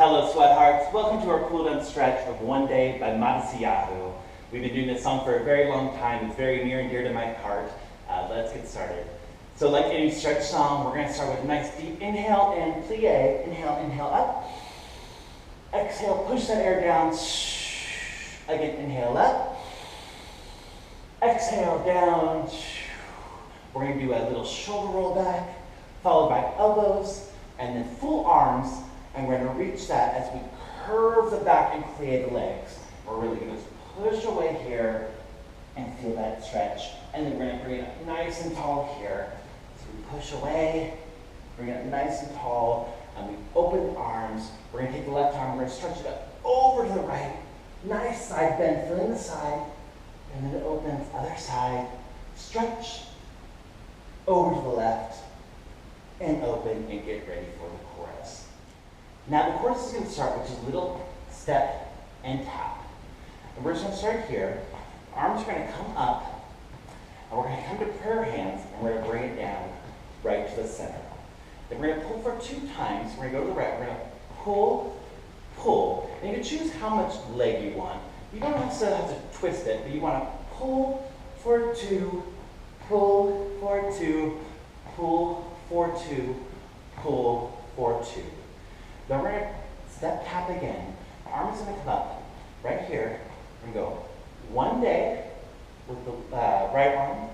Hello, sweathearts. Welcome to our cool down stretch of One Day by Matisyahu. We've been doing this song for a very long time. It's very near and dear to my heart. Let's get started. So like any stretch song, we're going to start with a nice deep inhale and plie. Inhale, inhale up. Exhale, push that air down. Again, inhale up. Exhale, down. We're going to do a little shoulder roll back, followed by elbows, and then full arms. And we're going to reach that as we curve the back and plie the legs. We're really going to push away here and feel that stretch. And then we're going to bring it up nice and tall here. So we push away, bring it up nice and tall, and we open the arms. We're going to take the left arm, we're going to stretch it up over to the right. Nice side bend, feeling the side. And then it opens, other side. Stretch, over to the left, and open, and get ready for the chorus. Now the chorus is going to start with just a little step and tap. And we're just going to start here. Arms are going to come up, and we're going to come to prayer hands, and we're going to bring it down right to the center. Then we're going to pull for 2 times. We're going to go to the right. We're going to pull, pull. And you can choose how much leg you want. You don't necessarily have to twist it, but you want to pull for 2, pull for 2, pull for 2, pull for 2. Then we're going to step tap again. Arm is going to come up right here. We're going to go 1 day with the right arm,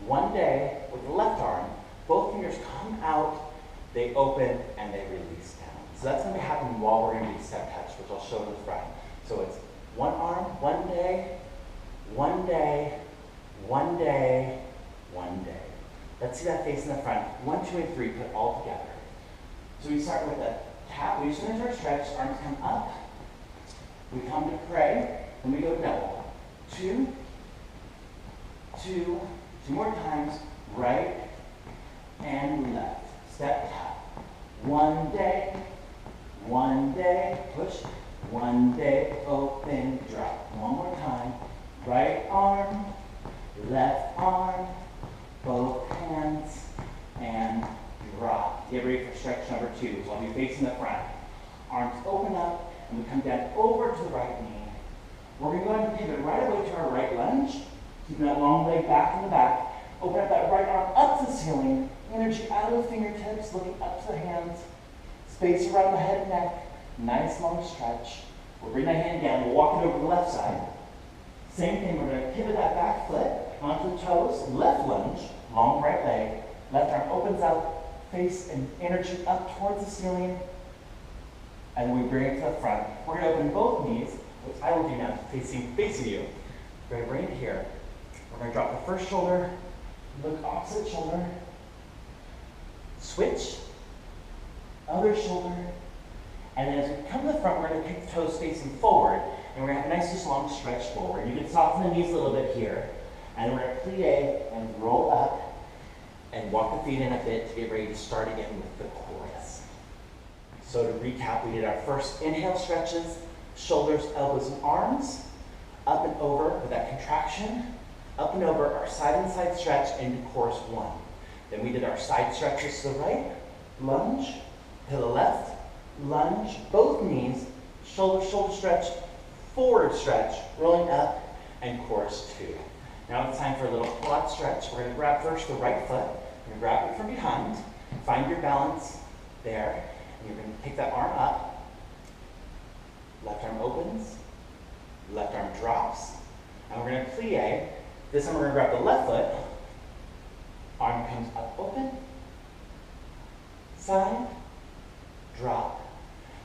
1 day with the left arm. Both fingers come out, they open, and they release down. So that's going to happen while we're going to do step touch, which I'll show in the front. So it's 1 arm, 1 day, 1 day, 1 day, 1 day. Let's see that face in the front. 1, 2, and 3, put all together. So we start with a tap, we just finish our stretch, arms come up, we come to pray, then we go double. 2, 2, 2 more times, right and left. Step tap. 1 day, push, 1 day, open, drop. 1 more time, right arm, left arm, both hands, and drop. Get ready for stretch number 2. So I'll be facing the front. Arms open up, and we come down over to the right knee. We're going to go ahead and pivot right away to our right lunge. Keeping that long leg back in the back. Open up that right arm up to the ceiling. Energy out of the fingertips, looking up to the hands. Space around the head and neck. Nice long stretch. We'll bring that hand down. We'll walk it over to the left side. Same thing, we're going to pivot that back foot onto the toes. Left lunge, long right leg. Left arm opens up. Face and energy up towards the ceiling, and then we bring it to the front. We're going to open both knees, which I will do now, facing you. We're going to bring it here. We're going to drop the first shoulder, look opposite shoulder, switch, other shoulder, and then as we come to the front, we're going to kick the toes facing forward, and we're going to have a nice, long stretch forward. You can soften the knees a little bit here, and then we're going to plie and roll up, and walk the feet in a bit to get ready to start again with the chorus. So to recap, we did our first inhale stretches, shoulders, elbows, and arms, up and over with that contraction, up and over our side and side stretch into chorus 1. Then we did our side stretches to the right, lunge, to the left, lunge, both knees, shoulder, shoulder stretch, forward stretch, rolling up, and chorus 2. Now it's time for a little quad stretch. We're going to grab first the right foot. You're going to grab it from behind. Find your balance there. And you're going to pick that arm up. Left arm opens. Left arm drops. And we're going to plie. This time we're going to grab the left foot. Arm comes up, open. Side. Drop.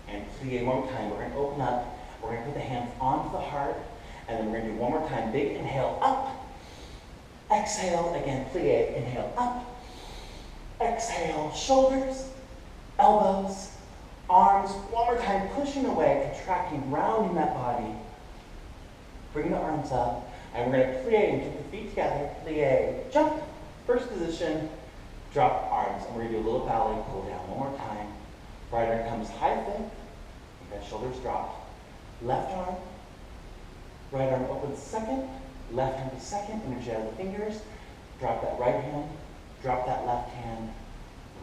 And plie one more time. We're going to open up. We're going to put the hands onto the heart. And then we're going to do one more time. Big inhale up. Exhale, again, plie, inhale up. Exhale, shoulders, elbows, arms. One more time, pushing away, contracting, rounding that body. Bring the arms up, and we're going to plie and keep the feet together. Plie, jump, first position, drop arms. And we're going to do a little ballet pull down one more time. Right arm comes high thick, and then shoulders drop. Left arm, right arm opens second. Left hand to second, energy out of the fingers. Drop that right hand, drop that left hand,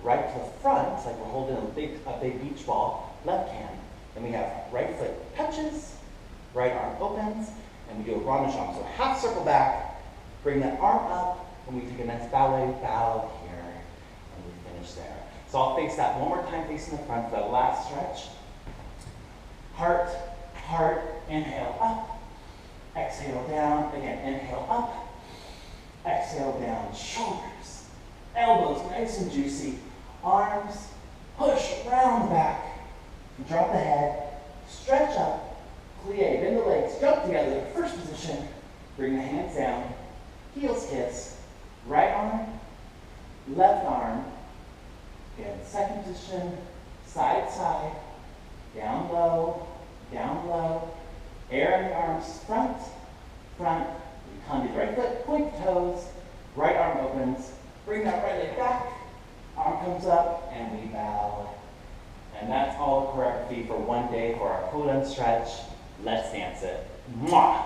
right to the front, like we're holding a big beach ball. Left hand, Then we have right foot touches, right arm opens, and we do a rond de jambe. So half circle back, bring that arm up, and we take a nice ballet bow here, and we finish there. So I'll face that one more time, facing the front for that last stretch. Heart, heart, inhale up, exhale down. Again, inhale up, exhale down. Shoulders, elbows nice and juicy. Arms, push around the back. Drop the head, stretch up, plie, bend the legs, jump together. First position, bring the hands down, heels kiss, right arm, left arm. Again, second position, side, side, down low, air in the arms, front, front. We come to the right foot, point the toes, right arm opens, bring that right leg back, arm comes up, and we bow. And that's all the choreography for one day for our cool down stretch. Let's dance it. Mwah!